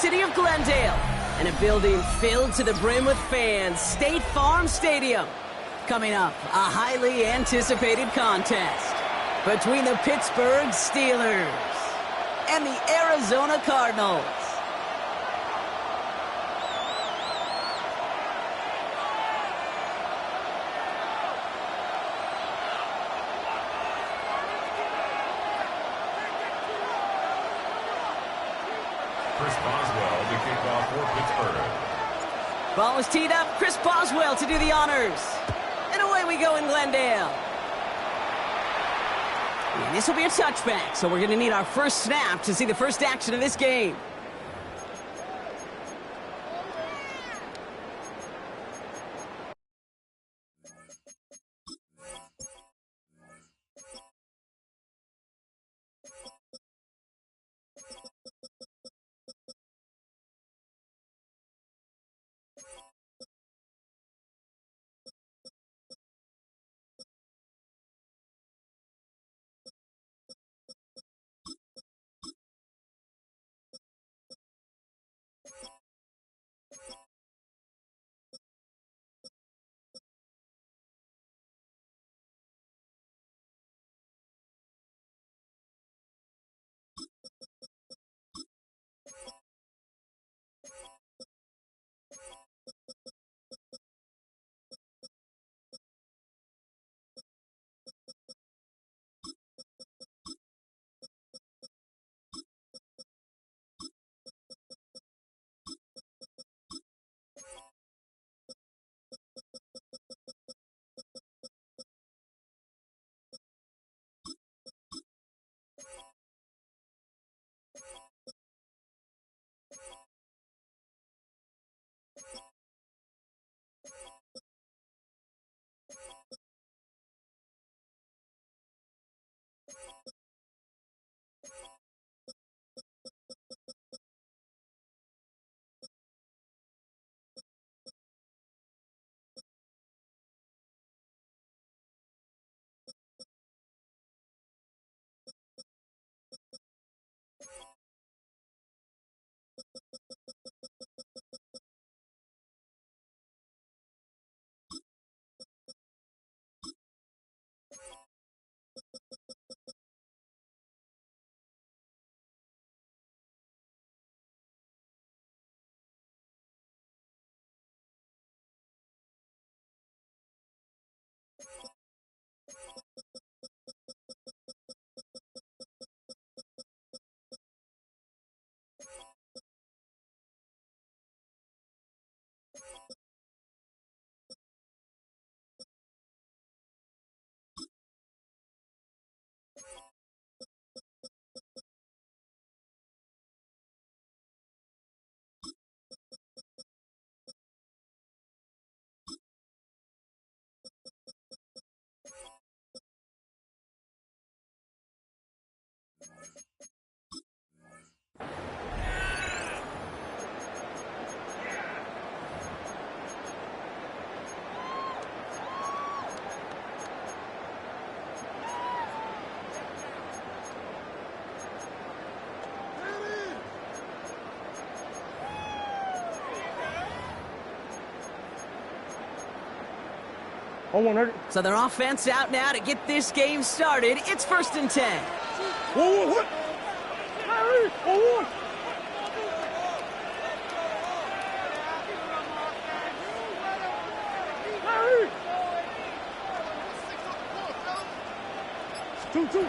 city of Glendale, and a building filled to the brim with fans, State Farm Stadium. Coming up, a highly anticipated contest between the Pittsburgh Steelers and the Arizona Cardinals. Chris Boswell to kick off for Pittsburgh. Ball is teed up. Chris Boswell to do the honors. And away we go in Glendale. And this will be a touchback, so we're going to need our first snap to see the first action of this game. So their offense out now to get this game started. It's 1st and 10. Whoa, what? Harry, whoa. Harry. 2-2.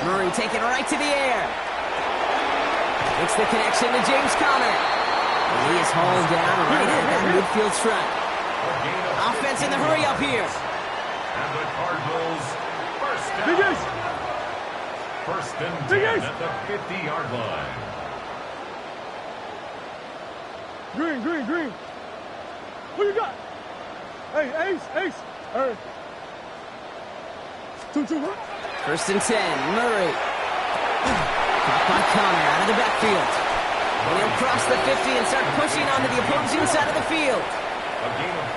Murray taking it right to the air. It's the connection to James Conner. And he is hauled down right at that midfield stripe. Offense in the hurry up here. And the Cardinals first down. Biggest. First and 10 at the 50-yard line. Green. Who you got? Hey, Ace. All right. 2-2. 1st and 10. Murray. Caught by Conner out of the backfield. And he'll cross the 50 and start pushing onto the opposing side of the field.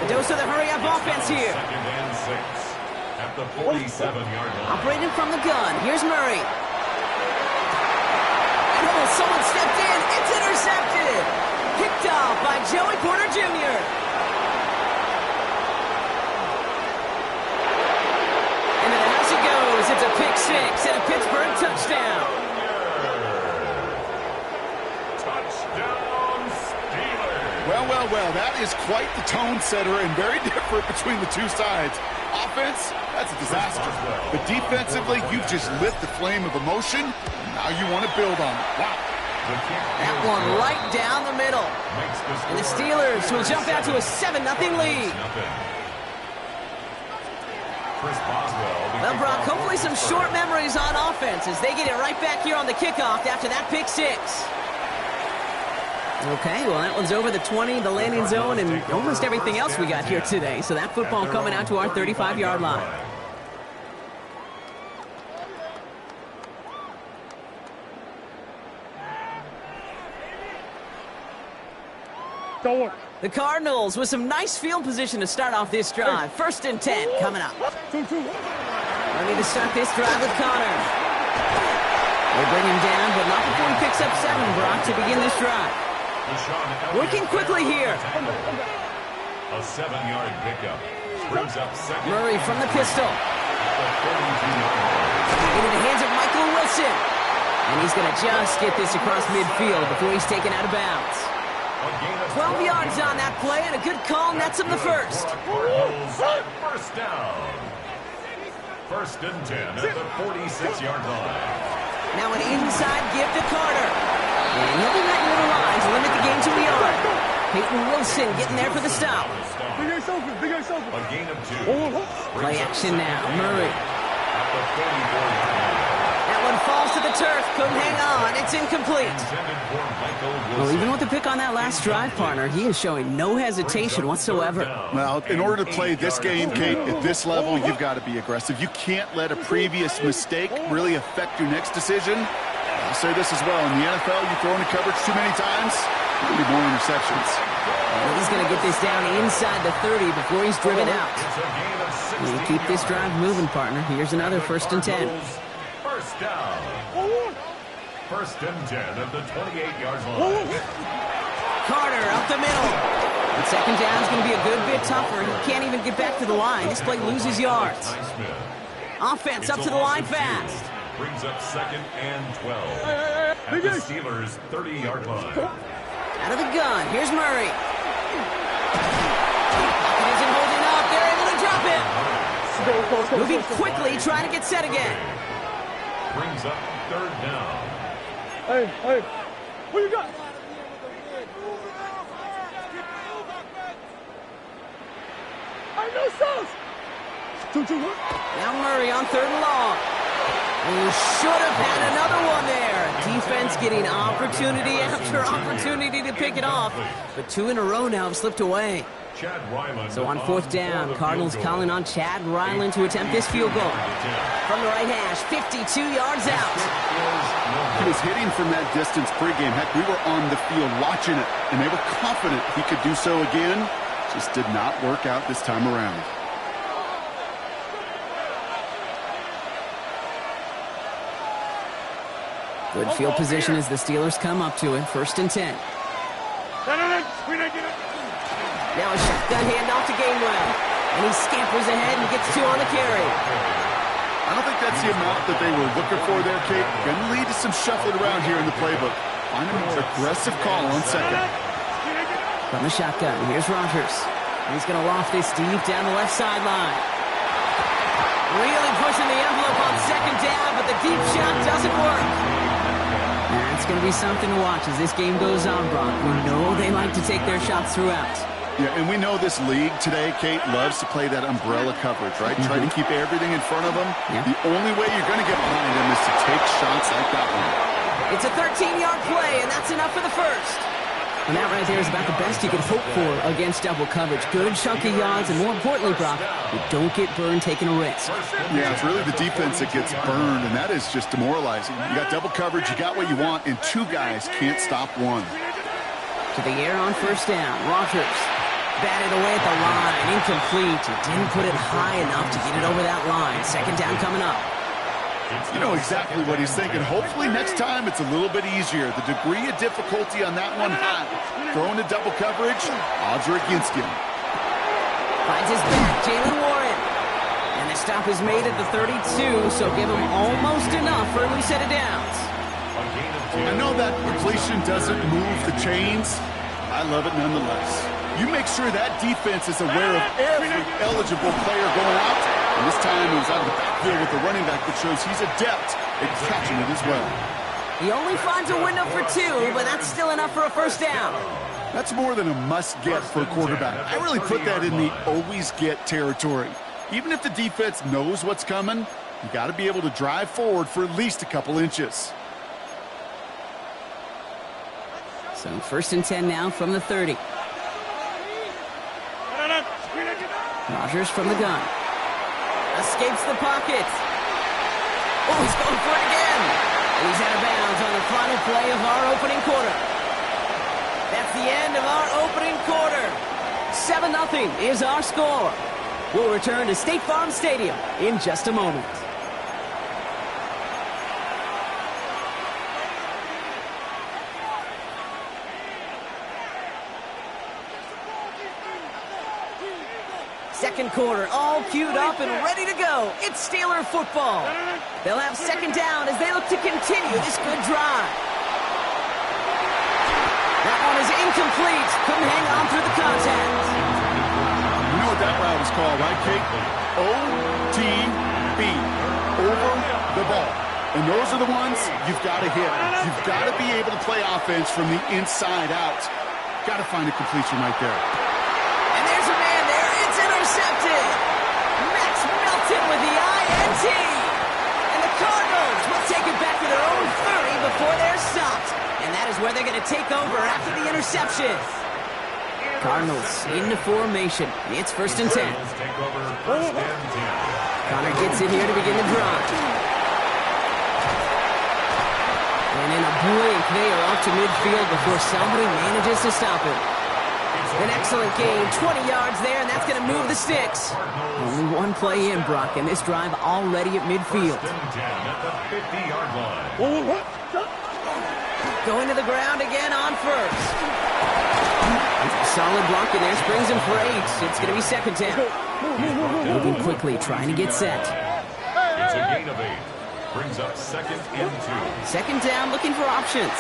A dose of the hurry-up offense here. 2nd and 6 at the 47-yard line. Operating from the gun. Here's Murray. Oh, someone stepped in. It's intercepted. Touchdown, Steelers. Well, that is quite the tone setter and very different between the two sides. Offense, that's a disaster. But defensively, you've just lit the flame of emotion. Now you want to build on it. Wow. That one right down the middle. And the Steelers will jump out to a 7-0 lead. Well, Brock, hopefully some short memories on offense as they get it right back here on the kickoff after that pick 6. Okay, well, that one's over the 20, the landing zone, and almost everything else we got here today. So that football coming out to our 35-yard line. The Cardinals with some nice field position to start off this drive. 1st and 10 coming up. Ready to start this drive with Connor. They bring him down, but not before he picks up 7, Brock, to begin this drive. Working quickly here. A 7-yard pickup. Brings up 2nd. Murray from the pistol. Into the hands of Michael Wilson. And he's going to just get this across midfield before he's taken out of bounds. 12 yards on that play, and a good call nets him the first. First down. 1st and 10 at the 46-yard line. Now an inside give to Carter. And he'll be met near the line to limit the game to a yard. Peyton Wilson getting there for the stop. A gain of 2. Play action now. Murray. At the 44-yard line. That one falls to the turf. Couldn't hang on. It's incomplete. Well, even with the pick on that last drive, partner, he is showing no hesitation whatsoever. Well, in order to play this game, Kate, at this level, you've got to be aggressive. You can't let a previous mistake really affect your next decision. I'll say this as well. In the NFL, you throw into coverage too many times, there'll be more interceptions. Well, he's going to get this down inside the 30 before he's driven out. You keep this drive moving, partner. Here's another 1st and 10. First down. 1st and 10 at the 28-yard line. Carter up the middle. And 2nd down is going to be a good bit tougher. He can't even get back to the line. This play loses yards. Offense up to the line fast. Brings up 2nd and 12 at the Steelers' 30-yard line. Out of the gun. Here's Murray. Pocket isn't holding up. They're able to drop it. Moving quickly, trying to get set again. Brings up 3rd down. Hey, what you got? I know sauce. 2-2-1. Now Murray on 3rd and long. He should have had another one there. Defense getting opportunity after opportunity to pick it off. But 2 in a row now have slipped away. So on 4th down, Cardinals calling on Chad Ryland to attempt this field goal. From the right hash, 52 yards out. He was hitting from that distance pregame. Heck, we were on the field watching it, and they were confident he could do so again. Just did not work out this time around. Good field position as the Steelers come up to it. 1st and 10. Now a shotgun handoff to Gainwell. And he scampers ahead and gets 2 on the carry. I don't think that's the amount that they were looking for there, Kate. Going to lead to some shuffling around here in the playbook. Find a more aggressive call on 2nd. From the shotgun, here's Rodgers. He's going to loft this deep down the left sideline. Really pushing the envelope on 2nd down, but the deep shot doesn't work. That's going to be something to watch as this game goes on, Brock. We know they like to take their shots throughout. Yeah, and we know this league today, Kate, loves to play that umbrella coverage, right? Try to keep everything in front of them. Yeah. The only way you're going to get behind them is to take shots like that one. It's a 13-yard play, and that's enough for the first. And that right there is about the best you can hope for against double coverage. Good chunky yards, and more importantly, Brock, you don't get burned taking a risk. Yeah, it's really the defense that gets burned, and that is just demoralizing. You got double coverage, you got what you want, and 2 guys can't stop one. To the air on 1st down, Rodgers. Batted away at the line, incomplete. He didn't put it high enough to get it over that line. 2nd down coming up. You know exactly what he's thinking. Hopefully next time it's a little bit easier. The degree of difficulty on that one high. Throwing to double coverage, odds are against him. Finds his back, Jalen Warren. And the stop is made at the 32, so give him almost enough for a new set of downs. I know that completion doesn't move the chains. I love it nonetheless. You make sure that defense is aware of every eligible player going out. And this time he was out of the backfield with the running back that shows he's adept at catching it as well. He only finds a window for 2, but that's still enough for a first down. That's more than a must-get for a quarterback. I really put that in the always-get territory. Even if the defense knows what's coming, you got to be able to drive forward for at least a couple inches. So first and 10 now from the 30. Rodgers from the gun. Escapes the pocket. Oh, he's going for it again. And he's out of bounds on the final play of our opening quarter. That's the end of our opening quarter. 7-0 is our score. We'll return to State Farm Stadium in just a moment. Second quarter, all queued up and ready to go. It's Steeler football. They'll have second down as they look to continue this good drive. That one is incomplete. Couldn't hang on through the contact. You know what that route is called, right, Kate? OTB. Over the ball. And those are the ones you've got to hit. You've got to be able to play offense from the inside out. Got to find a completion right there. And there's a man there. It's intercepted. Max Melton with the INT. And the Cardinals will take it back to their own 30 before they're stopped. And that is where they're going to take over after the interception. Cardinals into formation. It's first and 10. Connor gets it here to begin the drive. And in a blink, they are off to midfield before somebody manages to stop it. An excellent gain, 20 yards there, and that's going to move the sticks. Only one play in, Brock, and this drive already at midfield. Going to the ground again on first. Solid block in there, springs him for 8. It's going to be second down. Moving quickly, trying to get set. It's a gain of 8. Brings up second and 2. Second down, looking for options.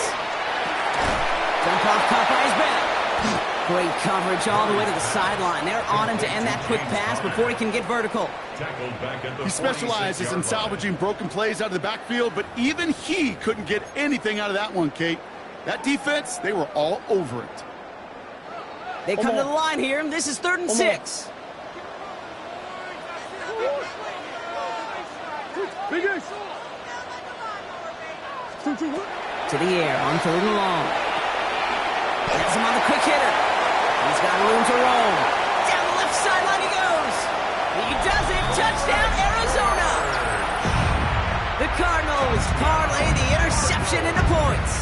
Jump off, caught by his back. Great coverage all the way to the sideline. They're on him to end that quick pass before he can get vertical. He specializes in salvaging broken plays out of the backfield, but even he couldn't get anything out of that one, Kate. That defense, they were all over it. They come to the line here, and this is 3rd and 6. To the air, on 3rd and long. Has him on the quick hitter. He's got room to roll. Down the left sideline he goes. He does it. Touchdown, Arizona. The Cardinals parlay the interception into points.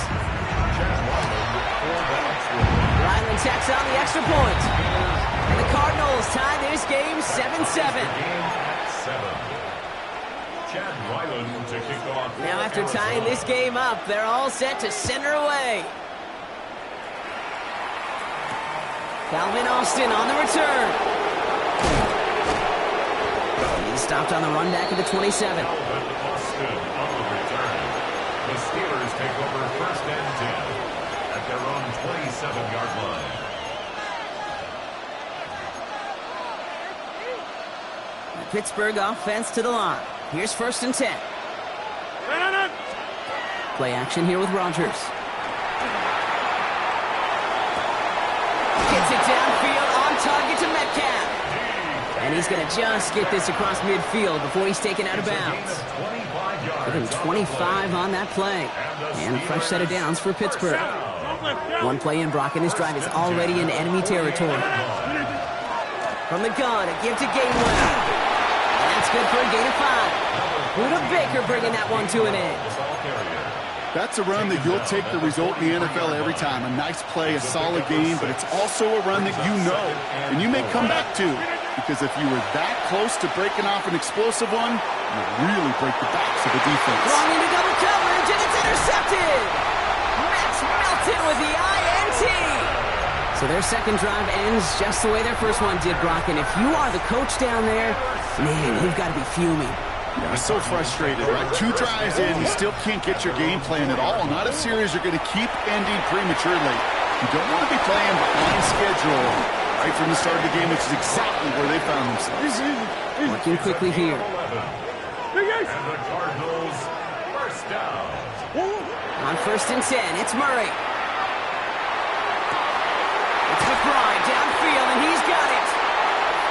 Ryland tacks on the extra point. And the Cardinals tie this game 7-7. Now after tying this game up, they're all set to center away. Calvin Austin on the return. He's stopped on the run back at the 27. Calvin Austin on the return. The Steelers take over first and 10 at their own 27-yard line. The Pittsburgh offense to the line. Here's first and 10. Play action here with Rodgers. Gets it downfield on target to Metcalf. And he's going to just get this across midfield before he's taken out of bounds. Give him 25 on that play. And a fresh set of downs for Pittsburgh. One play in, Brock, and this drive is already in enemy territory. From the gun, a give to Gainwell. And that's good for a gain of 5. Buda Baker bringing that one to an end. That's a run that you'll take the result in the NFL every time. A nice play, a solid game, but it's also a run that you know, and you may come back to. Because if you were that close to breaking off an explosive one, you really break the backs of the defense. Long into double coverage, and it's intercepted! Max Melton with the INT! So their second drive ends just the way their first one did, Brock. And if you are the coach down there, man, you've got to be fuming. Yeah, so frustrated, right? 2 drives in, you still can't get your game plan at all. Not a series you're going to keep ending prematurely. You don't want to be playing behind schedule right from the start of the game, which is exactly where they found themselves. Working quickly here. And the Cardinals first down. On 1st and 10, it's Murray. It's McBride downfield, and he's got it.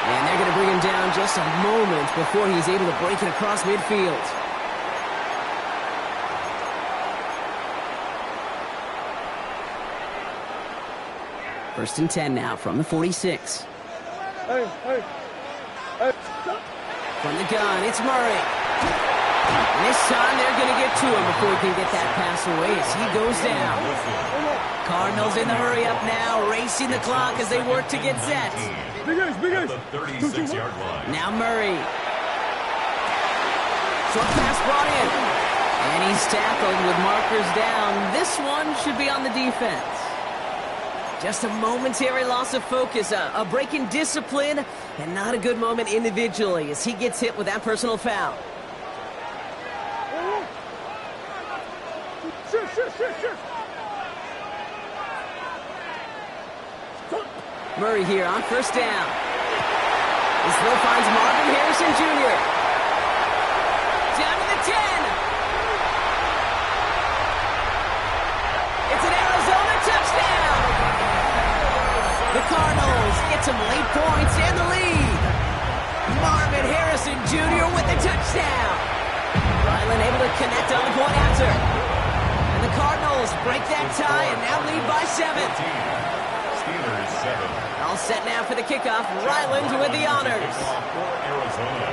And they're going to bring him down just a moment before he's able to break it across midfield. First and 10 now from the 46. Hey, hey, hey. From the gun, it's Murray. And this time they're going to get to him before he can get that pass away as he goes down. Cardinals in the hurry up now, racing the clock as they work to get set. Big Ace, big Ace. The 36-yard line. Now Murray. Short pass brought in. And he's tackled with markers down. This one should be on the defense. Just a momentary loss of focus, a break in discipline, and not a good moment individually as he gets hit with that personal foul. Shift. Murray here on 1st down. This throw finds Marvin Harrison Jr. Down to the 10. It's an Arizona touchdown. The Cardinals get some late points and the lead. Marvin Harrison Jr. with the touchdown. Ryland able to connect on the point after. And the Cardinals break that tie and now lead by 7. Steelers 7. All set now for the kickoff. Ryland with the honors. For Arizona.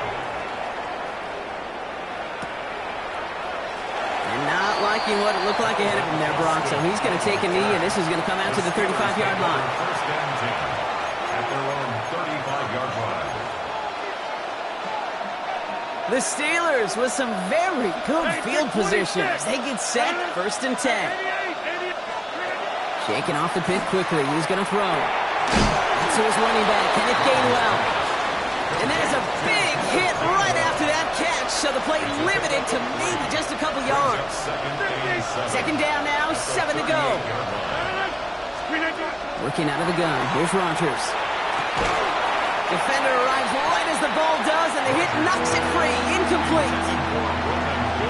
And not liking what it looked like ahead of him there, Brock. So he's going to take a knee, and this is going to come out to the 35-yard line. First and 10 at their own 35-yard line. The Steelers with some very good field positions. They get set, 1st and 10. Shaking off the pit quickly. He's going to throw. That's to his running back, Kenneth Gainwell. And that is a big hit right after that catch. So the play limited to maybe just a couple yards. Second down now, 7 to go. Working out of the gun. Here's Rodgers. Defender arrives right as the ball does, and the hit knocks it free. Incomplete.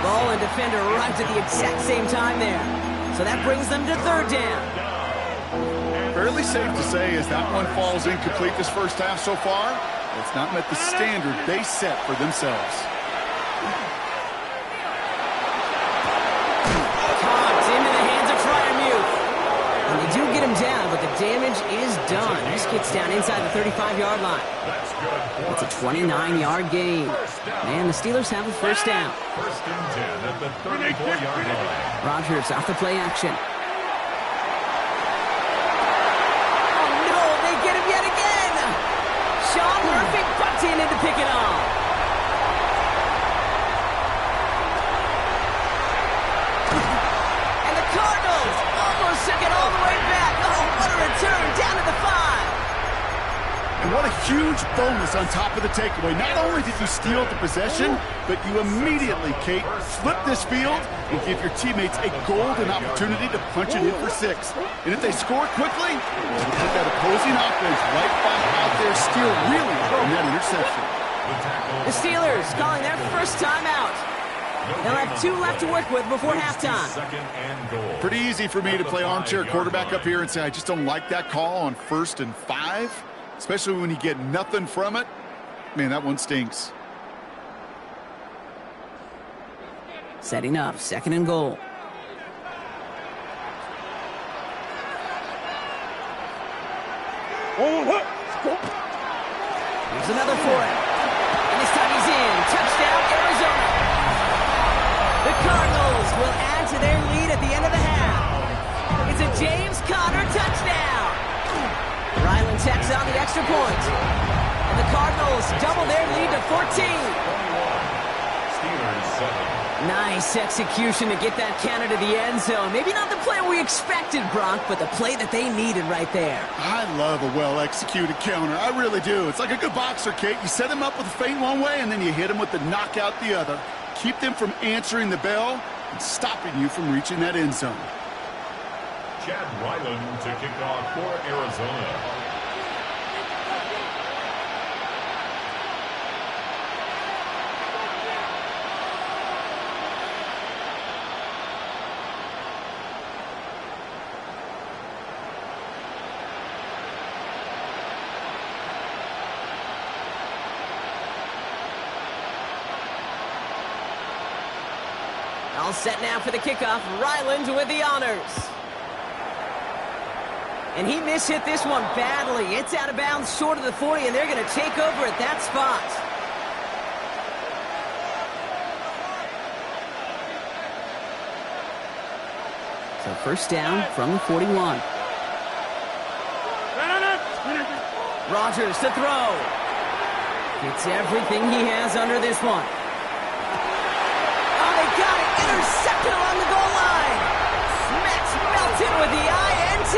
Ball and defender arrives at the exact same time there. So that brings them to 3rd down. Fairly safe to say as that one falls incomplete this first half so far, it's not met the standard they set for themselves. Caught into the hands of Freiermuth. And they do get him down, but the damage is done. This gets down inside the 35-yard line. That's good. It's a 29-yard gain. And the Steelers have a 1st down. First and 10 at the 34-yard line. Rodgers off the play action. Oh, no, they get him yet again. Sean Murphy butts in to pick it off. And the Cardinals almost took it all the way back. Oh, what a return down to the 5. And what a huge bonus on top of the takeaway. Not only did you steal the possession, but you immediately, Kate, flip this field and give your teammates a golden opportunity to punch it in for 6. And if they score quickly, it'll put that opposing offense right back out there, still reeling from that interception. The Steelers calling their first timeout. They'll have 2 left to work with before halftime. Second and goal. Pretty easy for me to play armchair quarterback up here and say, I just don't like that call on 1st and 5. Especially when you get nothing from it. Man, that one stinks. Setting up, 2nd and goal. Here's another for it. And this time he's in. Touchdown, Arizona. The Cardinals will add to their lead at the end of the half. It's a James Conner touchdown. Ryland tacks on the extra point. And the Cardinals double their lead to 14. Steelers 7. Nice execution to get that counter to the end zone. Maybe not the play we expected, Brock, but the play that they needed right there. I love a well-executed counter. I really do. It's like a good boxer, Kate. You set him up with a feint one way, and then you hit him with the knockout the other. Keep them from answering the bell and stopping you from reaching that end zone. Chad Ryland to kick off for Arizona. All set now for the kickoff. Ryland with the honors. And he mishit this one badly. It's out of bounds short of the 40, and they're going to take over at that spot. So first down from the 41. Rodgers to throw. Gets everything he has under this one. Got it, intercepted along the goal line. Max Melton with the INT.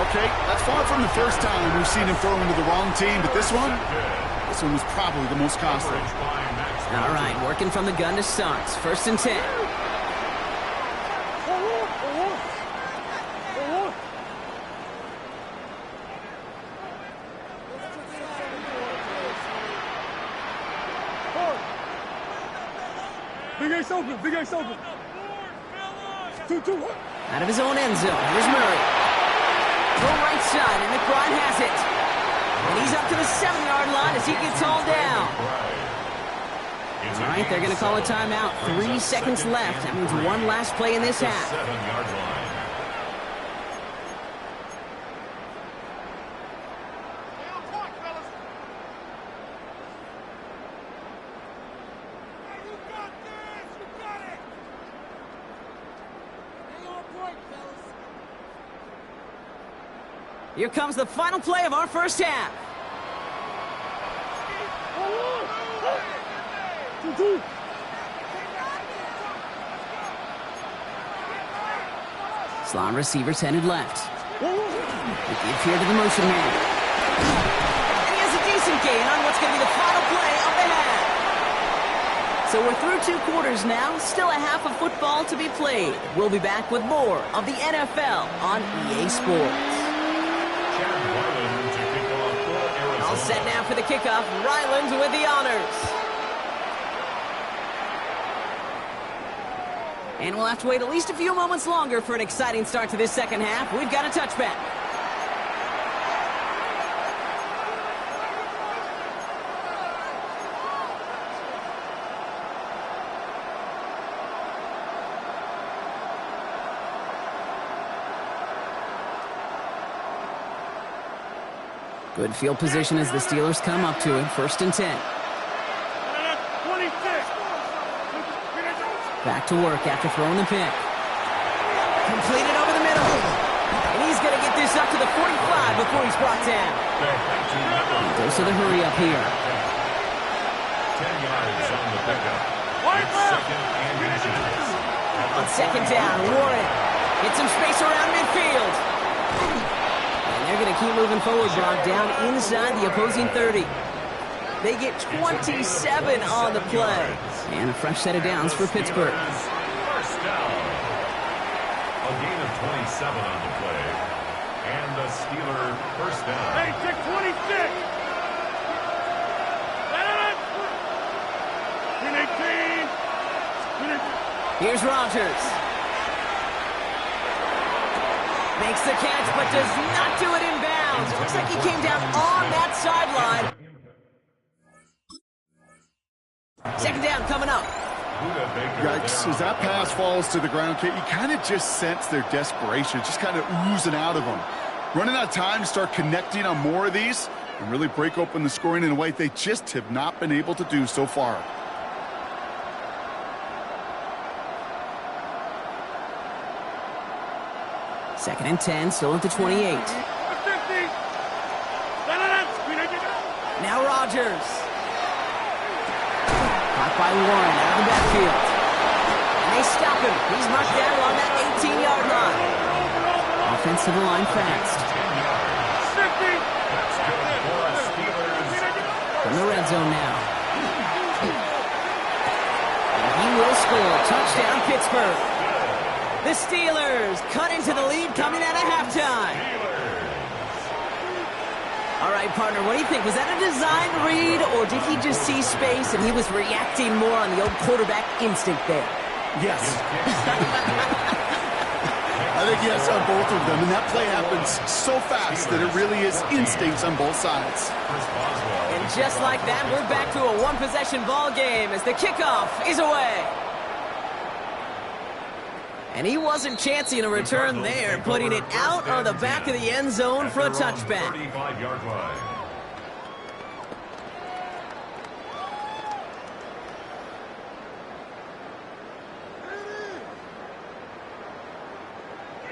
Okay, that's far from the first time we've seen him throw into the wrong team, but this one was probably the most costly. All right, working from the gun to start. First and 10. Big Ace open, Big Ace open. 2-2. Out of his own end zone, here's Murray. Go right side, and McBride has it. And he's up to the 7-yard line as he gets all down. All right, they're going to call a timeout. 3 seconds left. That means one last play in this half. 7-yard line. Here comes the final play of our first half. 2-2. Slot receivers headed left. With the appear to the motion man. And he has a decent gain on what's going to be the final play of the half. So we're through 2 quarters now. Still a half of football to be played. We'll be back with more of the NFL on EA Sports. All set now for the kickoff. Ryland with the honors. And we'll have to wait at least a few moments longer for an exciting start to this second half. We've got a touchback. Good field position as the Steelers come up to it. First and 10. 26. Back to work after throwing the pick. Completed over the middle. And he's going to get this up to the 45 before he's brought down. Goes to the hurry up here. 10 yards on the pickup. On second down, Warren gets some space around midfield. And they're going to keep moving forward, Brock, down inside the opposing 30. They get 27 on the play. And a fresh set of downs for Pittsburgh. First down. A gain of 27 on the play. And the Steeler first down. Hey, 26. 18. Here's Rodgers. Makes the catch, but does not do it in bounds. It looks like he came down on that sideline. Second down coming up. Yikes, as that pass falls to the ground, Kate, you kind of just sense their desperation, just kind of oozing out of them. Running out of time to start connecting on more of these and really break open the scoring in a way they just have not been able to do so far. Second and 10, still at the 28. Now Rodgers. Caught by 1 out of the backfield. And they stop him. He's marked down along that 18-yard line. Offensive line fast. From the red zone now. And he will score. Touchdown, Pittsburgh. The Steelers cut into the lead coming out of halftime. All right, partner, what do you think? Was that a design read, or did he just see space and he was reacting more on the old quarterback instinct there? Yes. I think yes on both of them, and that play happens so fast that it really is instincts on both sides. And just like that, we're back to a one-possession ball game as the kickoff is away. And he wasn't chancing a return there, putting it out of the back of the end zone for a touchback. 35-yard line.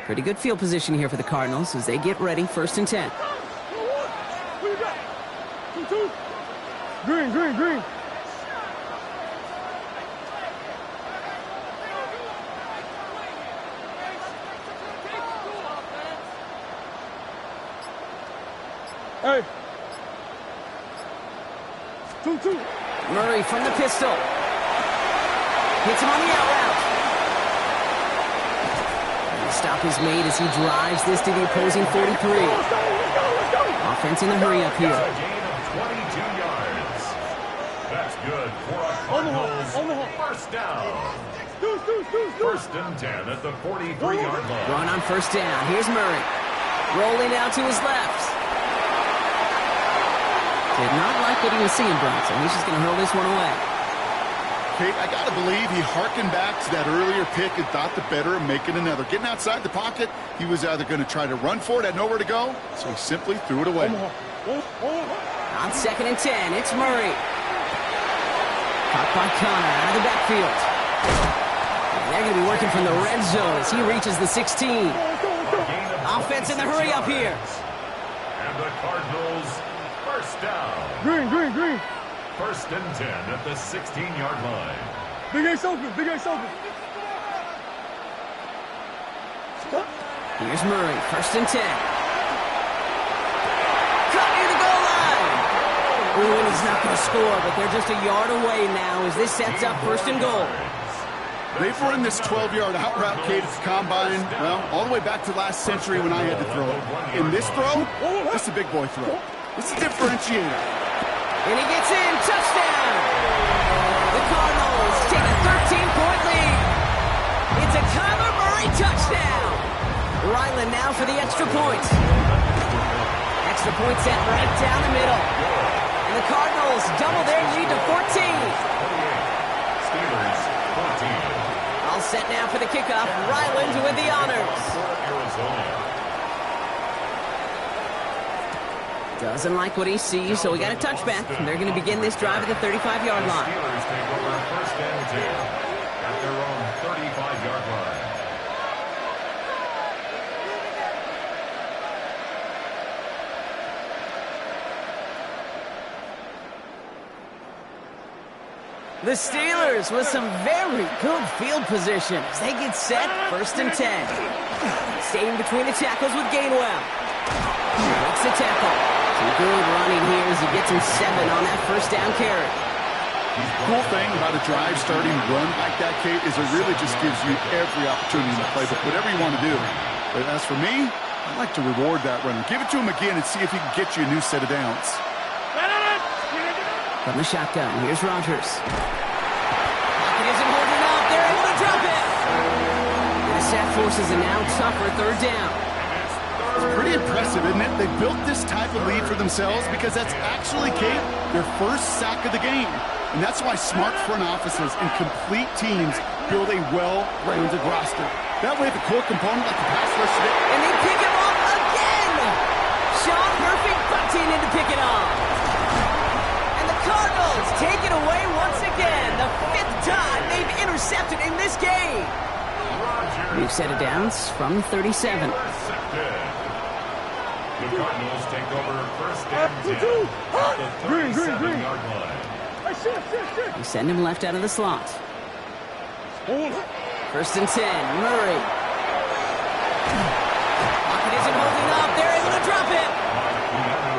Pretty good field position here for the Cardinals as they get ready, 1st and 10. Green, green, green. Hey. 2-2. Murray from the pistol. Hits him on the out route. And the stop is made as he drives this to the opposing 43. Let's go. Offense in the hurry-up here. A gain of 22 yards. That's good for a Cardinals first down. First and 10 at the 43-yard line. Going on 1st down. Here's Murray. Rolling out to his left. Did not like what he was seeing, Bronson. He's just going to hurl this one away. Kate, I got to believe he harkened back to that earlier pick and thought the better of making another. Getting outside the pocket, he was either going to try to run for it, had nowhere to go, so he simply threw it away. On 2nd and 10, it's Murray. Caught by Connor out of the backfield. And they're going to be working from the red zone as he reaches the 16. Offense in the hurry-up here. And the Cardinals first down. Green, green, green. 1st and 10 at the 16-yard line. Big Ace open, big Ace open. Here's Murray, 1st and 10. Cut near the goal line. Ooh, and he's not going to score, but they're just a yard away now as this sets up 1st and goal. They've run this 12-yard out route, Kate, at the combine, well, all the way back to last century when I had to throw it. In this throw, this is a big boy throw. It's a differentiator. And he gets in. Touchdown! The Cardinals take a 13-point lead. It's a Kyler Murray touchdown. Ryland now for the extra point. Extra point set right down the middle. And the Cardinals double their lead to 14. Steelers 14. All set now for the kickoff. Ryland with the honors. Arizona. Doesn't like what he sees, so we got a touchback. And they're going to begin this drive at the 35-yard line. Steelers take over 1st and 10 at their own 35-yard line. The Steelers with some very good field position as they get set, 1st and 10. Staying between the tackles with Gainwell. Makes the tackle. Some good running here as he gets him 7 on that 1st down carry. The cool thing about a drive starting run like that, Kate, is it really just gives you every opportunity to play whatever you want to do. But as for me, I like to reward that runner. Give it to him again and see if he can get you a new set of downs. From the shotgun, here's Rodgers. Pocket isn't holding up. They're able to drop it. The sack forces a now tougher 3rd down. It's pretty impressive, isn't it? They built this type of lead for themselves because that's actually, Kate, their first sack of the game. And that's why smart front offices and complete teams build a well-rounded roster. That way, the core component, like the pass rush today. And they pick him off again. Sean Murphy bunting in to pick it off. And the Cardinals take it away once again. The 5th time they've intercepted in this game. We've set it down from 37. The Cardinals take over 1st and 10 at the 37-yard line. They send him left out of the slot. 1st and 10, Murray. Pocket isn't holding up. They're able to drop it.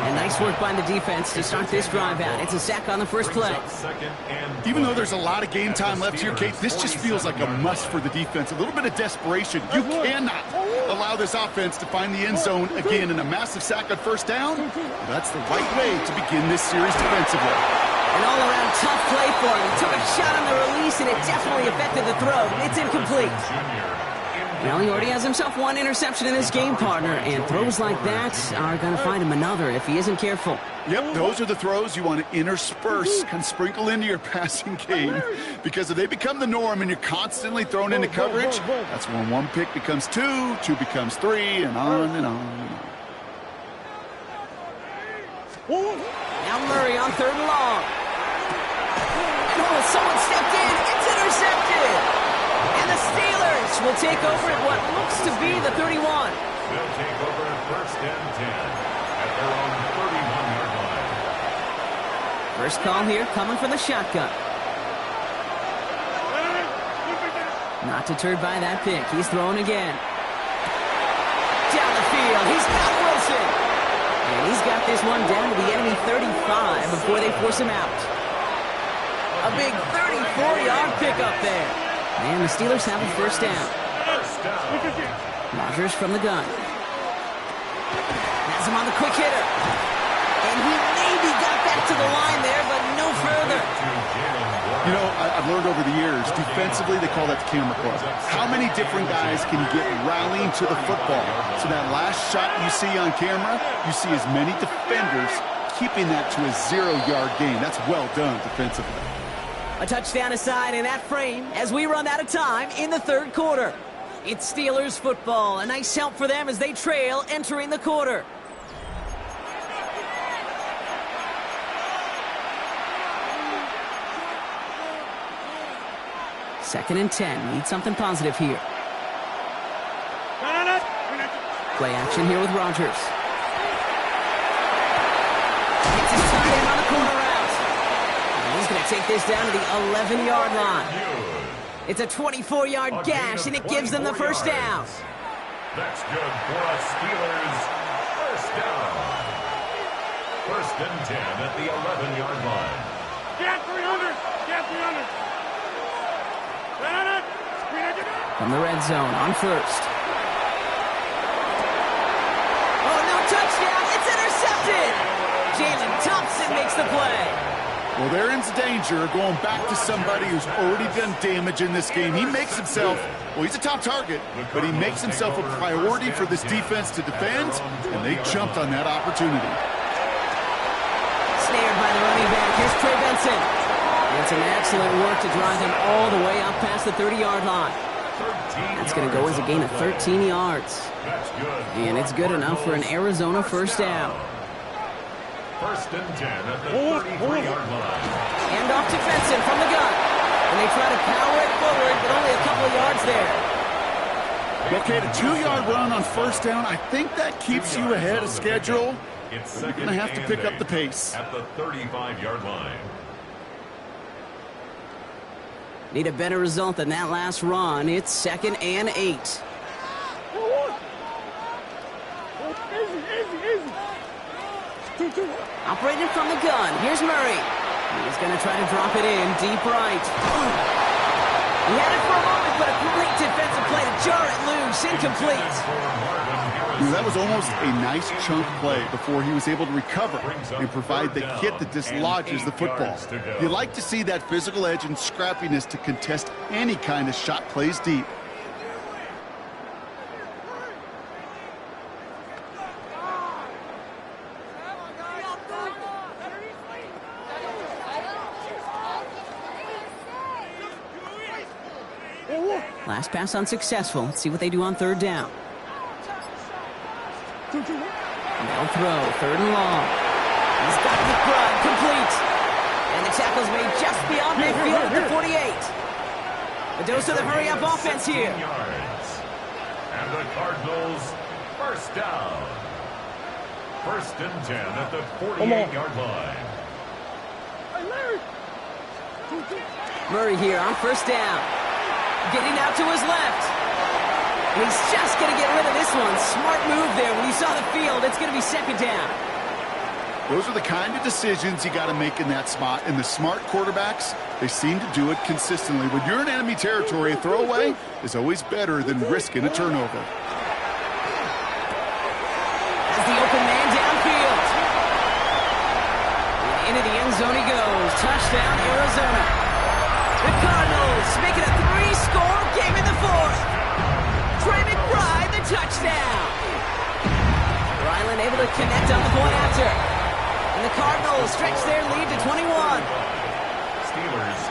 And nice work by the defense to start this drive out. It's a sack on the first play. Even though there's a lot of game time left here, Kate, this just feels like a must for the defense. A little bit of desperation. You cannot allow this offense to find the end zone again, in a massive sack on 1st down. That's the right way to begin this series defensively. An all-around tough play for him. He took a shot on the release, and it definitely affected the throw. It's incomplete. Well, he already has himself 1 interception in this game, partner, and throws like that are going to find him another if he isn't careful. Yep, those are the throws you want to intersperse and sprinkle into your passing game, because if they become the norm and you're constantly thrown into coverage, that's when 1 pick becomes 2, 2 becomes 3, and on and on and on. Now Murray on 3rd and long. And someone stepped in. It's intercepted. And the Steelers will take over at what looks to be the 31. They'll take over at 1st and 10 at their own 31-yard line. First call here coming from the shotgun. Not deterred by that pick. He's throwing again. Down the field. He's got Wilson. And he's got this one down to the enemy 35 before they force him out. A big 34-yard pickup there. And the Steelers have a 1st down. Rodgers from the gun. Has him on the quick hitter. And he maybe got back to the line there, but no further. You know, I've learned over the years, defensively, they call that the camera club. How many different guys can you get rallying to the football? So that last shot you see on camera, you see as many defenders keeping that to a 0-yard gain. That's well done defensively. A touchdown aside in that frame as we run out of time in the 3rd quarter. It's Steelers football. A nice help for them as they trail entering the quarter. Second and 10. Need something positive here. Play action here with Rodgers. Gets his tight end on the corner route. And he's going to take this down to the 11-yard line. It's a 24-yard gash, and it gives them the 1st down. That's good for us Steelers. 1st down. 1st and 10 at the 11-yard line. Get 300! Get 300! From the red zone on 1st. Oh, no touchdown. It's intercepted. Jalen Thompson makes the play. Well, there ends the danger of going back to somebody who's already done damage in this game. He makes himself, well, he's a top target, but he makes himself a priority for this defense to defend, and they jumped on that opportunity. Snared by the running back. Here's Trey Benson. It's an excellent work to drive him all the way up past the 30-yard line. That's going to go as a gain of 13 yards. And it's good enough for an Arizona 1st down. 1st and 10 at the 33-yard line. And off to Benson from the gun. And they try to power it forward, but only a couple of yards there. Okay, a 2-yard run on 1st down. I think that keeps you ahead of schedule. You're going to have to pick up the pace. At the 35-yard line. Need a better result than that last run. It's 2nd and 8. Operating from the gun. Here's Murray. He's going to try to drop it in deep right. He had it for a moment, but a great defensive play to jar it loose. Incomplete. That was almost a nice chunk play before he was able to recover and provide the hit that dislodges the football. You like to see that physical edge and scrappiness to contest any kind of shot plays deep. Last pass unsuccessful. Let's see what they do on 3rd down. They'll throw. 3rd and long. He's got McBride complete. And the tackle's made just beyond midfield at the 48. A dose of the hurry-up offense here. Yards. And the Cardinals 1st down. 1st and 10 at the 48-yard line. Murray here on first down. Getting out to his left. And he's just going to get rid of this one. Smart move there. When he saw the field, it's going to be second down. Those are the kind of decisions you got to make in that spot. And the smart quarterbacks, they seem to do it consistently. When you're in enemy territory, a throwaway is always better than risking a turnover. As the open man downfield. And into the end zone he goes. Touchdown, Arizona. The Cardinals make it a 3-score game in the fourth. Trey McBride, the touchdown. Ryland able to connect on the point after. And the Cardinals stretch their lead to 21. Steelers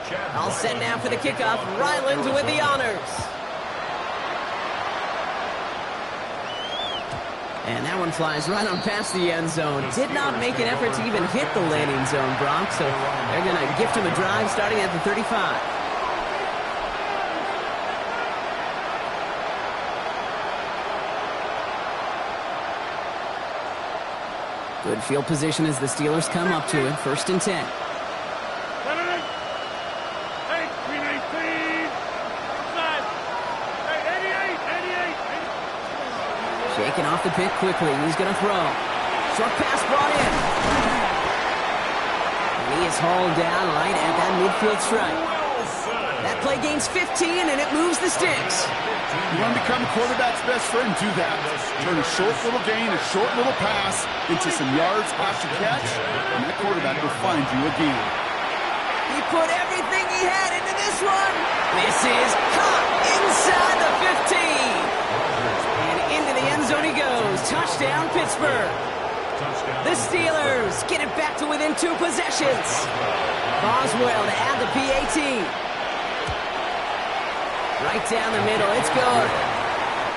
14. All set now for the kickoff. Ryland with the honors. And that one flies right on past the end zone. Did not make an effort to even hit the landing zone, Brock. So they're going to gift him a drive starting at the 35. Good field position as the Steelers come up to it. 1st and 10. Shaking off the pick quickly. He's going to throw. Short pass brought in. And he is hauled down right at that midfield stripe. That play gains 15, and it moves the sticks. You want to become a quarterback's best friend? Do that. Turn a short little gain, a short little pass into some yards after catch, and that quarterback will find you again. He put everything he had into this one. This is caught inside the 15. And into the end zone he goes. Touchdown, Pittsburgh. The Steelers get it back to within 2 possessions. Boswell to add the PAT. Right down the middle, it's good.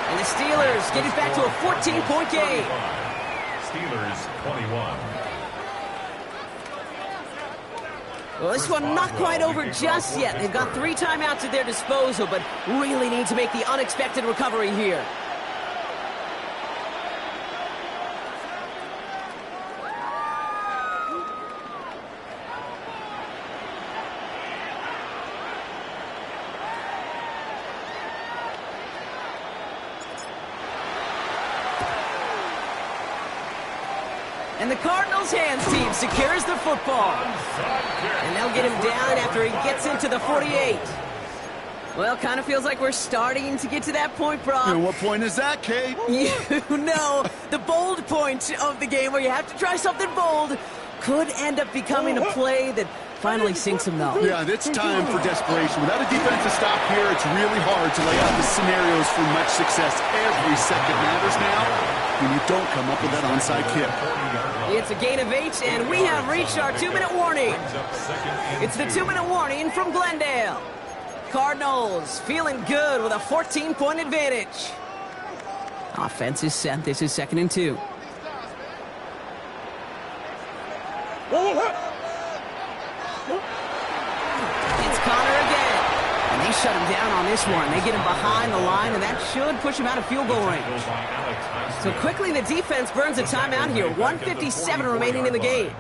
And the Steelers get it back to a 14-point game. Steelers 21. Well, this one not quite over just yet. They've got 3 timeouts at their disposal, but really need to make the unexpected recovery here. And the Cardinals' hands team secures the football. And they'll get him down after he gets into the 48. Well, kind of feels like we're starting to get to that point, Brock. And what point is that, Kate? You know, the bold point of the game where you have to try something bold could end up becoming a play that finally sinks him, though. Yeah, it's time for desperation. Without a defensive stop here, it's really hard to lay out the scenarios for much success. Every second matters now when you don't come up with that onside kick. It's a gain of 8, and we have reached our 2-minute warning. It's the 2-minute warning from Glendale. Cardinals feeling good with a 14-point advantage. Offense is set. This is 2nd and 2. It's Connor again. And they shut him down on this one. They get him behind the line, and that should push him out of field goal range. So quickly the defense burns a timeout here. 1:57 remaining in the game.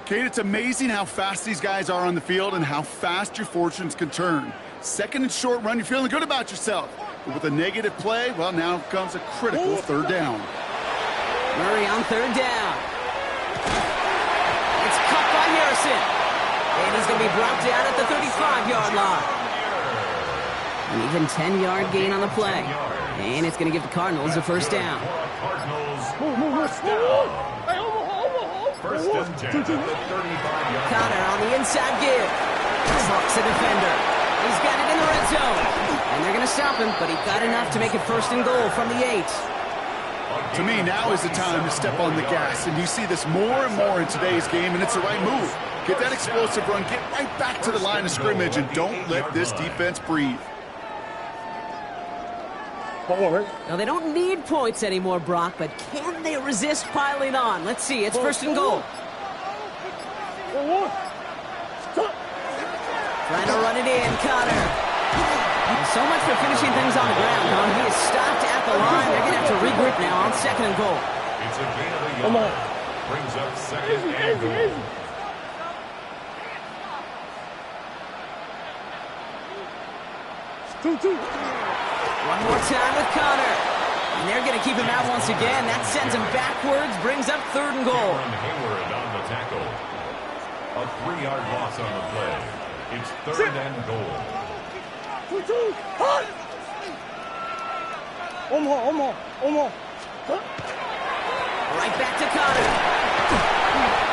Kate, it's amazing how fast these guys are on the field and how fast your fortunes can turn. 2nd and short run, you're feeling good about yourself. But with a negative play, well, now comes a critical 3rd down. Murray on 3rd down. It's cut by Harrison. And he's going to be brought down at the 35-yard line. An even 10-yard gain on the play. And it's going to give the Cardinals a 1st down. First and 10 at the 35-yard. Connor on the inside give. Trucks a defender. He's got it in the red zone. And they're going to stop him, but he got enough to make it 1st and goal from the 8. To me, now is the time to step on the gas, and you see this more and more in today's game, and it's the right move. Get that explosive run, get right back to the line of scrimmage, and don't let this defense breathe. Now, they don't need points anymore, Brock, but can they resist piling on? Let's see. It's 1st and goal. Trying to run it in, Connor. So much for finishing things on the ground, huh? He is stopped at the line. They're going to have to regroup now on 2nd and goal. It's a gain of a yard. brings up second and goal. One more time with Connor. And they're going to keep him out once again. That sends him backwards, brings up third and goal. Cameron Hayward on the tackle. A 3-yard loss on the play. It's third and goal. Right back to Connor.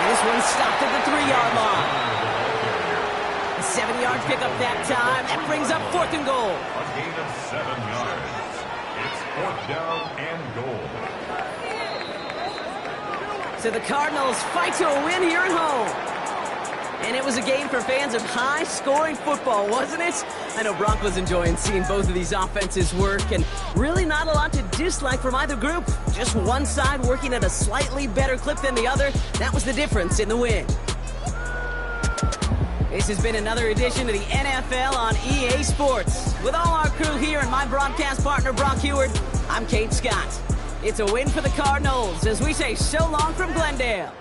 And this one stopped at the 3-yard line. A 7-yard pickup that time. That brings up fourth and goal. A gain of 7 yards. It's fourth down and goal. So the Cardinals fight to a win here at home. And it was a game for fans of high-scoring football, wasn't it? I know Brock was enjoying seeing both of these offenses work, and really not a lot to dislike from either group. Just one side working at a slightly better clip than the other. That was the difference in the win. This has been another edition of the NFL on EA Sports. With all our crew here and my broadcast partner, Brock Heward, I'm Kate Scott. It's a win for the Cardinals as we say so long from Glendale.